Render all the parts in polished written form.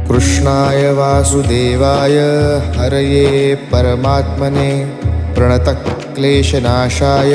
कृष्णाय वासुदेवाय हरये परमात्मने प्रणतक्लेशनाशाय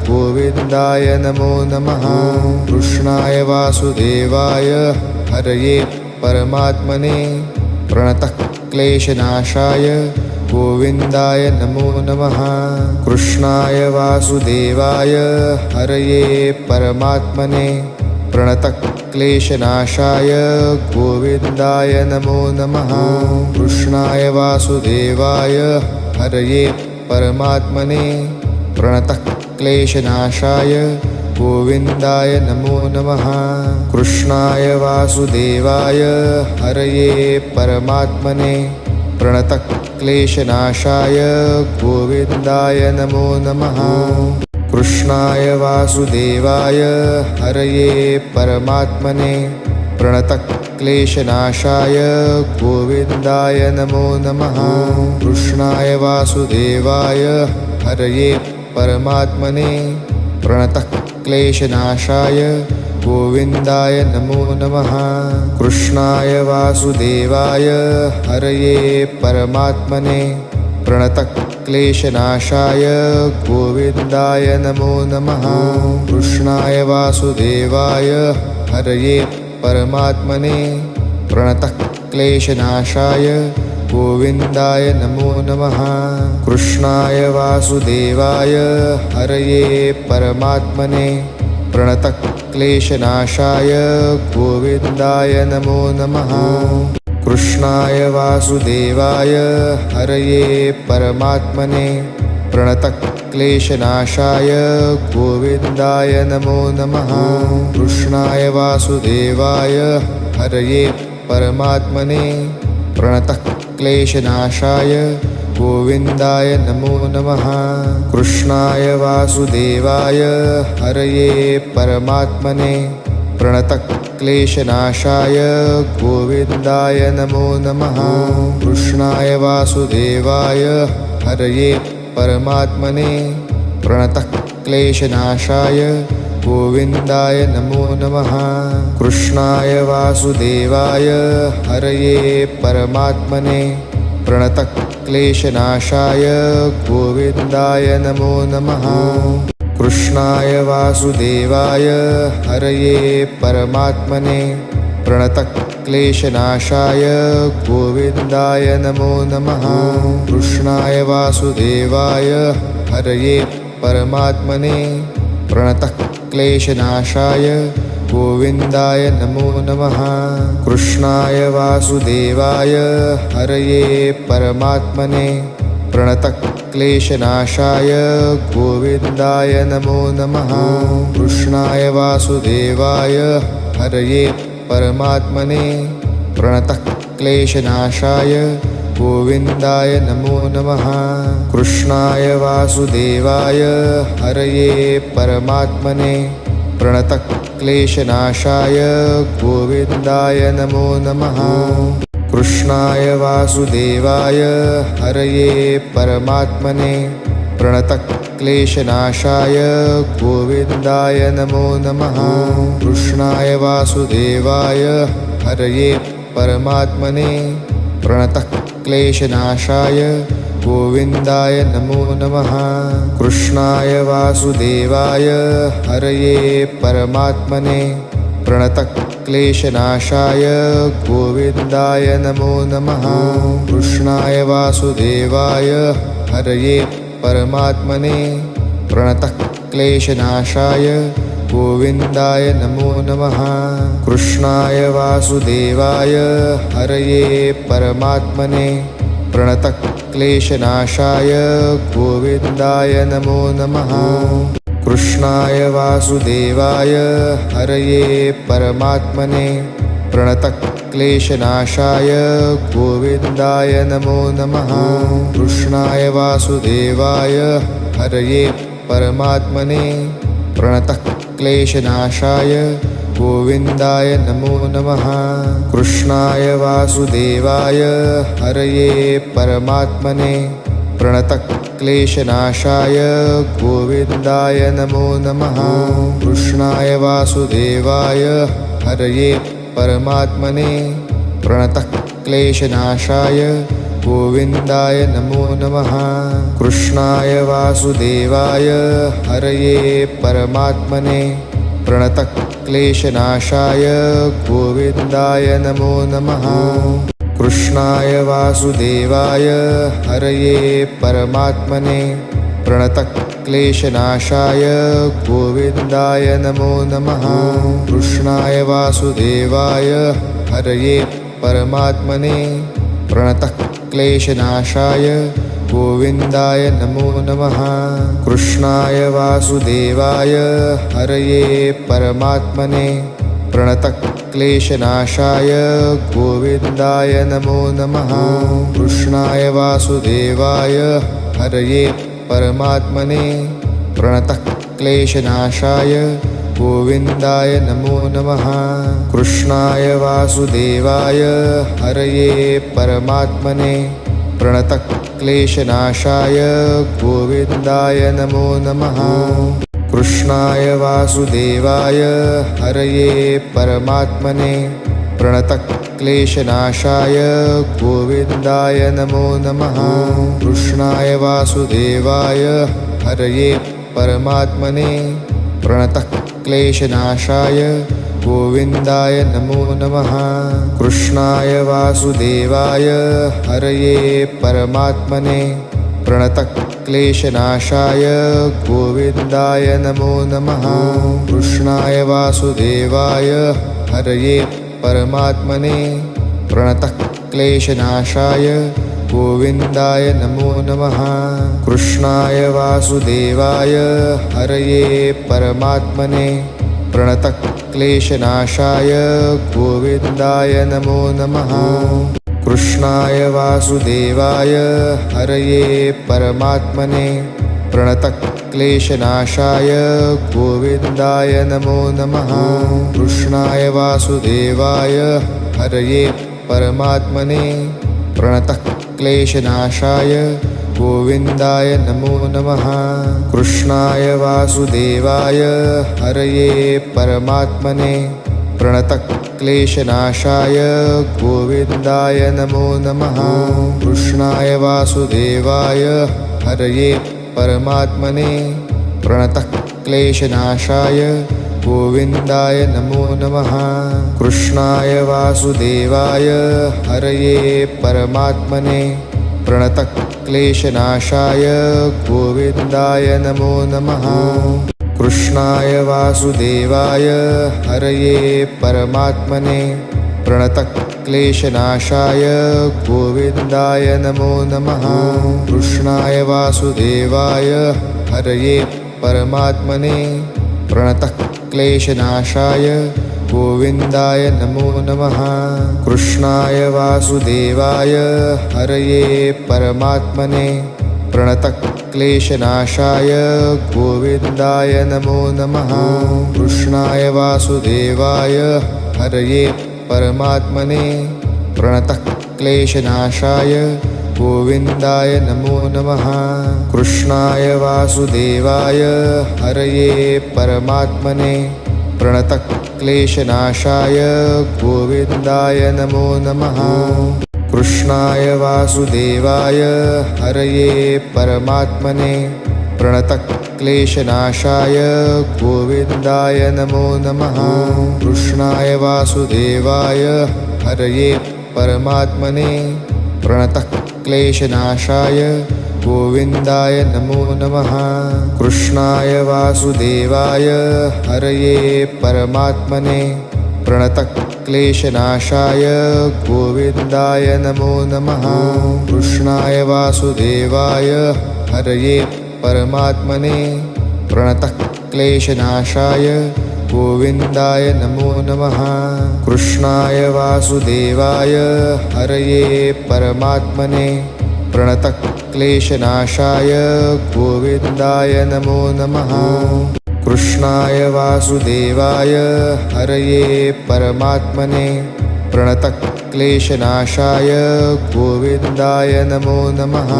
गोविन्दाय नमो नमः। कृष्णाय वासुदेवाय हरये परमात्मने प्रणतक्लेशनाशाय गोविन्दाय नमो नमः। कृष्णाय वासुदेवाय हरये परमात्मने प्रणतक्लेशनाशाय गोविन्दाय नमो नमः। कृष्णाय वासुदेवाय हरये परमात्मने प्रणतक्लेशनाशाय गोविन्दाय नमो नमः। कृष्णाय वासुदेवाय हरये परमात्मने प्रणतक्लेशनाशाय गोविन्दाय नमो नमः। कृष्णाय वासुदेवाय हरये परमात्मने प्रणतक्लेशनाशाय गोविन्दाय नमो नमः। कृष्णाय वासुदेवाय हरये परमात्मने प्रणतक्लेशनाशाय गोविन्दाय नमो नमः। कृष्णाय वासुदेवाय हरये परमात्मने प्रणतक्लेशनाशाय गोविन्दाय नमो नमः। कृष्णाय वासुदेवाय हरये परमात्मने प्रणतक्लेशनाशाय गोविन्दाय नमो नमः। कृष्णाय वासुदेवाय हरये परमात्मने प्रणतक्लेशनाशाय गोविन्दाय नमो नमः। कृष्णाय वासुदेवाय हरये परमात्मने प्रणतक्लेशनाशाय गोविन्दाय नमो नमः। कृष्णाय वासुदेवाय हरये परमात्मने प्रणतक्लेशनाशाय गोविन्दाय नमो नमः। कृष्णाय वासुदेवाय हरये परमात्मने प्रणतक्लेशनाशाय गोविन्दाय नमो नमः। कृष्णाय वासुदेवाय हरये परमात्मने प्रणतक्लेशनाशाय गोविन्दाय नमो नमः। कृष्णाय वासुदेवाय हरये परमात्मने प्रणतक्लेशनाशाय गोविन्दाय नमो नमः। कृष्णाय वासुदेवाय हरये परमात्मने प्रणतक्लेशनाशाय गोविन्दाय नमो नमः। कृष्णाय वासुदेवाय हरये परमात्मने प्रणतक्लेशनाशाय गोविन्दाय नमो नमः। कृष्णाय वासुदेवाय हरये परमात्मने प्रणतक्लेशनाशाय गोविन्दाय नमो नमः। कृष्णाय वासुदेवाय हरये परमात्मने प्रणतक्लेशनाशाय गोविन्दाय नमो नमः। कृष्णाय वासुदेवाय हरये परमात्मने प्रणतक्लेशनाशाय गोविन्दाय नमो नमः। कृष्णाय वासुदेवाय हरये परमात्मने प्रणतक्लेशनाशाय गोविन्दाय नमो नमः। कृष्णाय वासुदेवाय हरये परमात्मने प्रणतक्लेशनाशाय गोविन्दाय नमो नमः। कृष्णाय वासुदेवाय हरये परमात्मने प्रणतक्लेशनाशाय गोविन्दाय नमो नमः। कृष्णाय वासुदेवाय हरये परमात्मने प्रणतक्लेशनाशाय गोविन्दाय नमो नमः। कृष्णाय वासुदेवाय हरये परमात्मने प्रणतक्लेशनाशाय गोविन्दाय नमो नमः। कृष्णाय वासुदेवाय हरये परमात्मने प्रणतक्लेशनाशाय गोविन्दाय नमो नमः। कृष्णाय वासुदेवाय हरये परमात्मने प्रणतक्लेशनाशाय गोविन्दाय नमो नमः। कृष्णाय वासुदेवाय हरये परमात्मने प्रणतक्लेशनाशाय गोविन्दाय नमो नमः। कृष्णाय वासुदेवाय हरये परमात्मने प्रणतः क्लेशनाशाय गोविन्दाय नमो नमः। कृष्णाय वासुदेवाय हरये परमात्मने प्रणतः क्लेशनाशाय गोविन्दाय नमो नमः। कृष्णाय वासुदेवाय हरये परमात्मने प्रणतः क्लेशनाशाय गोविन्दाय नमो नमः। कृष्णाय वासुदेवाय हरये परमात्मने प्रणतः क्लेशनाशाय गोविन्दाय नमो नमः। कृष्णाय वासुदेवाय हरये परमात्मने प्रणतः क्लेशनाशाय गोविन्दाय नमो नमः। कृष्णाय वासुदेवाय हरये परमात्मने प्रणतः क्लेशनाशाय गोविन्दाय नमो नमः। कृष्णाय वासुदेवाय हरये परमात्मने प्रणतः क्लेशनाशाय गोविन्दाय नमो नमः। कृष्णाय वासुदेवाय हरये परमात्मने प्रणतः क्लेशनाशाय गोविन्दाय नमो नमः। कृष्णाय वासुदेवाय हरये परमात्मने प्रणतः क्लेशनाशाय गोविन्दाय नमो नमः। कृष्णाय वासुदेवाय हरये परमात्मने प्रणतः क्लेशनाशाय गोविन्दाय नमो नमः। कृष्णाय वासुदेवाय हरये परमात्मने प्रणतः क्लेशनाशाय गोविन्दाय नमो नमः। कृष्णाय वासुदेवाय हरये परमात्मने प्रणतः क्लेशनाशाय गोविन्दाय नमो नमः। कृष्णाय वासुदेवाय हरये परमात्मने प्रणतः क्लेशनाशाय गोविन्दाय नमो नमः। कृष्णाय वासुदेवाय हरये परमात्मने प्रणतः क्लेशनाशाय गोविन्दाय नमो नमः। कृष्णाय वासुदेवाय हरये परमात्मने प्रणतः क्लेशनाशाय गोविन्दाय नमो नमः। कृष्णाय वासुदेवाय हरये परमात्मने प्रणतः क्लेशनाशाय गोविन्दाय नमो नमः। कृष्णाय वासुदेवाय हरये परमात्मने प्रणतः क्लेशनाशाय गोविन्दाय नमो नमः। कृष्णाय वासुदेवाय हरये परमात्मने प्रणतः क्लेशनाशाय गोविन्दाय नमो नमः। कृष्णाय वासुदेवाय हरये परमात्मने प्रणतः क्लेशनाशाय गोविन्दाय नमो नमः। कृष्णाय वासुदेवाय हरये परमात्मने प्रणतः क्लेशनाशाय गोविन्दाय नमो नमः। कृष्णाय वासुदेवाय हरये परमात्मने प्रणतः क्लेशनाशाय गोविन्दाय नमो नमः। कृष्णाय वासुदेवाय हरये परमात्मने प्रणतः क्लेशनाशाय गोविन्दाय नमो नमः। कृष्णाय वासुदेवाय हरये परमात्मने प्रणतः क्लेशनाशाय गोविन्दाय नमो नमः। कृष्णाय वासुदेवाय हरये परमात्मने प्रणतः क्लेशनाशाय गोविन्दाय नमो नमः। कृष्णाय वासुदेवाय हरये परमात्मने प्रणतः क्लेशनाशाय गोविन्दाय नमो नमः। कृष्णाय वासुदेवाय हरये परमात्मने प्रणतः क्लेशनाशाय गोविन्दाय नमो नमः। कृष्णाय वासुदेवाय हरये परमात्मने प्रणतः क्लेशनाशाय गोविन्दाय नमो नमः। कृष्णाय वासुदेवाय हरये परमात्मने प्रणतः क्लेशनाशाय गोविन्दाय नमो नमः।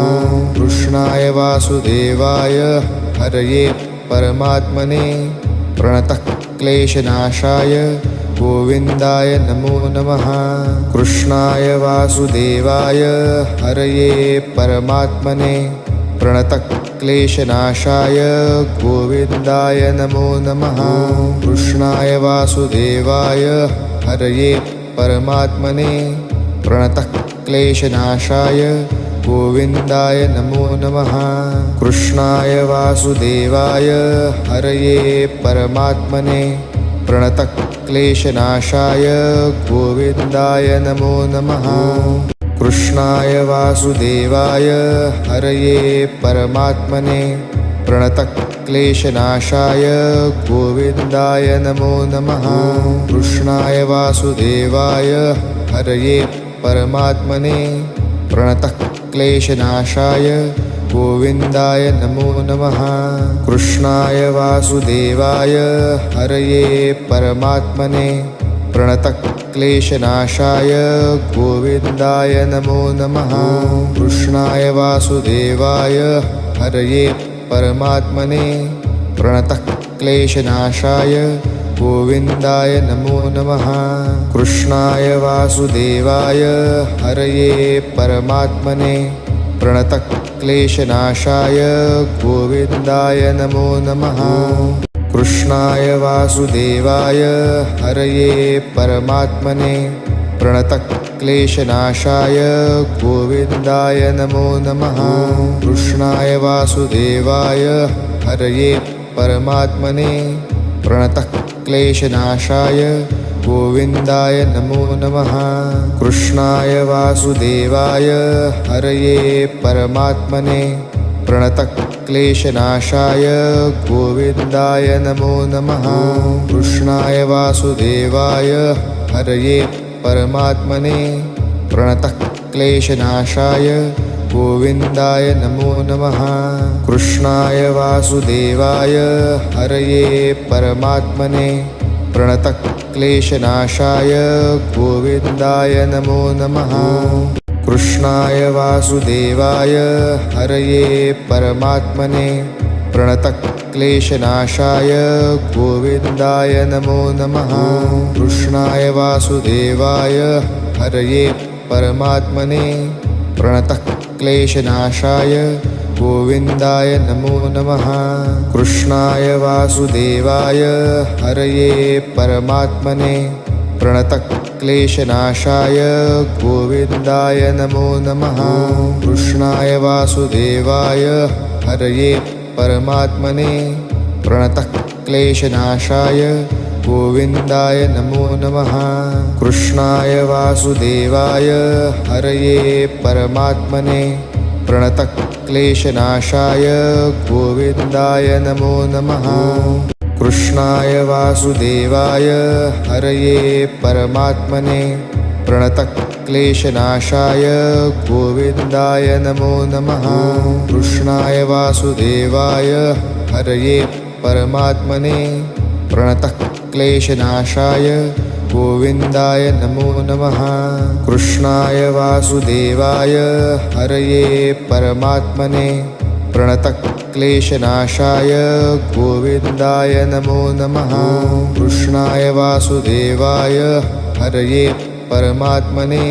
कृष्णाय वासुदेवाय हरये परमात्मने प्रणतः क्लेशनाशाय गोविन्दाय नमो नमः। कृष्णाय वासुदेवाय हरये परमात्मने प्रणतक्लेशनाशाय गोविन्दाय नमो नमः। कृष्णाय वासुदेवाय हरये परमात्मने प्रणतक्लेशनाशाय गोविन्दाय नमो नमः। कृष्णाय वासुदेवाय हरये परमात्मने प्रणतक्लेशनाशाय गोविन्दाय नमो नमः। कृष्णाय वासुदेवाय हरये परमात्मने प्रणतक्लेशनाशाय गोविन्दाय नमो नमः। कृष्णाय वासुदेवाय हरये परमात्मने प्रणतक्लेशनाशाय गोविन्दाय नमो नमः। कृष्णाय वासुदेवाय हरये परमात्मने प्रणतक्लेशनाशाय गोविन्दाय नमो नमः। कृष्णाय वासुदेवाय हरये परमात्मने प्रणतक्लेशनाशाय गोविन्दाय नमो नमः। कृष्णाय वासुदेवाय हरये परमात्मने प्रणतक्लेशनाशाय गोविन्दाय नमो नमः। कृष्णाय वासुदेवाय हरये परमात्मने प्रणतक्लेशनाशाय गोविन्दाय नमो नमः। कृष्णाय वासुदेवाय हरये परमात्मने प्रणतक्लेशनाशाय गोविन्दाय नमो नमः। कृष्णाय वासुदेवाय हरये परमात्मने प्रणतक्लेशनाशाय गोविन्दाय नमो नमः। कृष्णाय वासुदेवाय हरये परमात्मने प्रणतक्लेशनाशाय गोविन्दाय नमो नमः। कृष्णाय वासुदेवाय हरये परमात्मने प्रणतक्लेशनाशाय गोविन्दाय नमो नमः। कृष्णाय वासुदेवाय हरये परमात्मने प्रणतक्लेशनाशाय गोविन्दाय नमो नमः। कृष्णाय वासुदेवाय हरये परमात्मने प्रणतक्लेशनाशाय गोविन्दाय नमो नमः। कृष्णाय वासुदेवाय हरये परमात्मने प्रणतक्लेशनाशाय गोविन्दाय नमो नमः। कृष्णाय वासुदेवाय हरये परमात्मने प्रणतक्लेशनाशाय गोविन्दाय नमो नमः। कृष्णाय वासुदेवाय हरये परमात्मने प्रणतक्लेशनाशाय गोविन्दाय नमो नमः। कृष्णाय वासुदेवाय हरये परमात्मने प्रणतक्लेशनाशाय गोविन्दाय नमो नमः। कृष्णाय वासुदेवाय हरये परमात्मने प्रणतक्लेशनाशाय गोविन्दाय नमो नमः। कृष्णाय वासुदेवाय हरये परमात्मने प्रणतक्लेशनाशाय गोविन्दाय नमो नमः। कृष्णाय वासुदेवाय हरये परमात्मने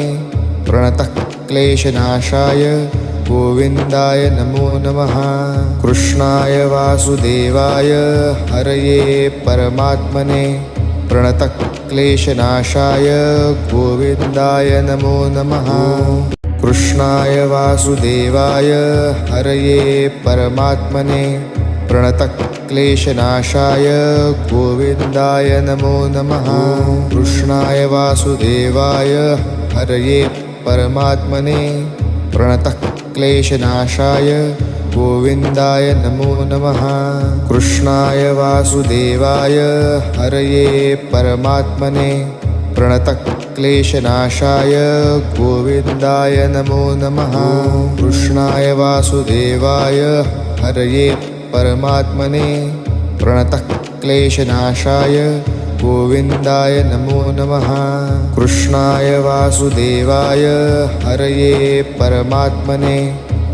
प्रणतक्लेशनाशाय गोविन्दाय नमो नमः। कृष्णाय वासुदेवाय हरये परमात्मने प्रणतक्लेशनाशाय गोविन्दाय नमो नमः। कृष्णाय वासुदेवाय हरये परमात्मने प्रणतक्लेशनाशाय गोविन्दाय नमो नमः। कृष्णाय वासुदेवाय हरये परमात्मने प्रणतक्लेशनाशाय गोविन्दाय नमो नमः। कृष्णाय वासुदेवाय हरये परमात्मने प्रणतक्लेशनाशाय गोविन्दाय नमो नमः। कृष्णाय वासुदेवाय हरये परमात्मने प्रणतक्लेशनाशाय गोविन्दाय नमो नमः। कृष्णाय वासुदेवाय हरये परमात्मने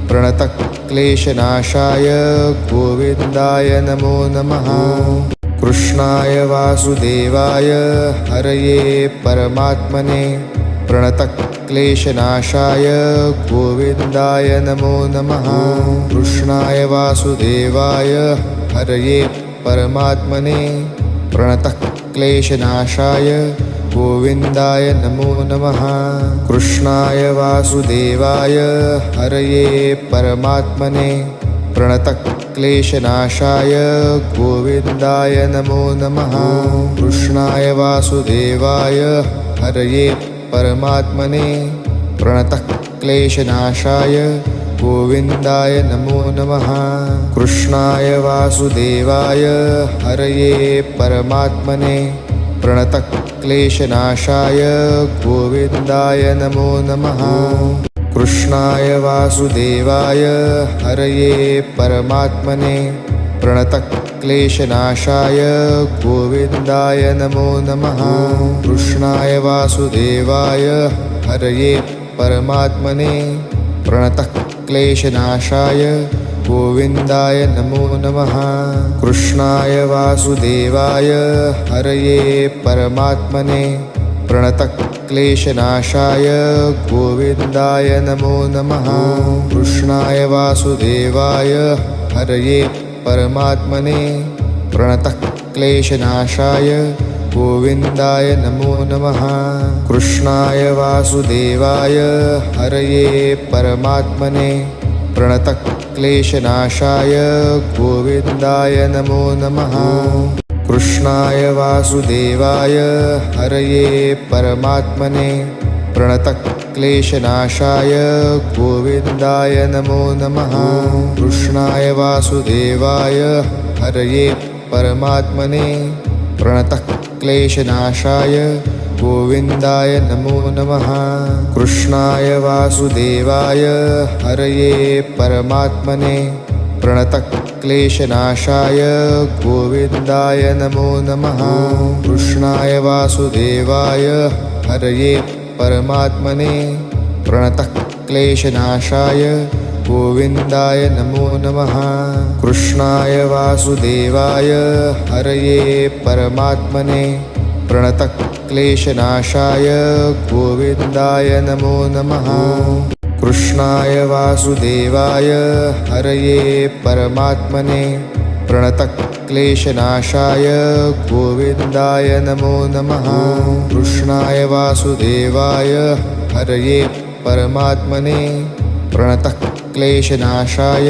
प्रणतक्लेशनाशाय गोविन्दाय नमो नमः। कृष्णाय वासुदेवाय हरये परमात्मने प्रणतक्लेशनाशाय गोविन्दाय नमो नमः। कृष्णाय वासुदेवाय हरये परमात्मने प्रणतक्लेशनाशाय गोविन्दाय नमो नमः। कृष्णाय वासुदेवाय हरये परमात्मने प्रणतक्लेशनाशाय गोविन्दाय नमो नमः। कृष्णाय वासुदेवाय हरये परमात्मने प्रणतक्लेशनाशाय गोविन्दाय नमो नमः। कृष्णाय वासुदेवाय हरये परमात्मने प्रणतक्लेशनाशाय गोविन्दाय नमो नमः। कृष्णाय वासुदेवाय हरये परमात्मने प्रणतक्लेशनाशाय गोविन्दाय नमो नमः। कृष्णाय वासुदेवाय हरये परमात्मने प्रणतक्लेशनाशाय गोविन्दाय नमो नमः। कृष्णाय वासुदेवाय हरये परमात्मने प्रणतक्लेशनाशाय गोविन्दाय नमो नमः। कृष्णाय वासुदेवाय हरये परमात्मने प्रणतक्लेशनाशाय गोविन्दाय नमो नमः। कृष्णाय वासुदेवाय हरये परमात्मने प्रणतक्लेशनाशाय गोविन्दाय नमो नमः। कृष्णाय वासुदेवाय हरये परमात्मने प्रणतक्लेशनाशाय गोविन्दाय नमो नमः। कृष्णाय वासुदेवाय हरये परमात्मने प्रणतक्लेशनाशाय गोविन्दाय नमो नमः। कृष्णाय वासुदेवाय हरये परमात्मने प्रणतक्लेशनाशाय गोविन्दाय नमो नमः। कृष्णाय वासुदेवाय हरये परमात्मने प्रणतक्लेशनाशाय गोविन्दाय नमो नमः। कृष्णाय वासुदेवाय हरये परमात्मने प्रणतक्लेशनाशाय गोविन्दाय नमो नमः। कृष्णाय वासुदेवाय हरये परमात्मने प्रणतक्लेशनाशाय गोविन्दाय नमो नमः। कृष्णाय वासुदेवाय हरये परमात्मने प्रणतक्लेशनाशाय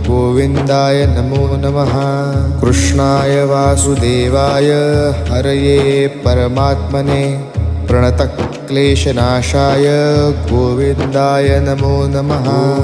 गोविन्दाय नमो नमः। कृष्णाय वासुदेवाय हरये परमात्मने प्रणतक्लेशनाशाय गोविन्दाय नमो नमः।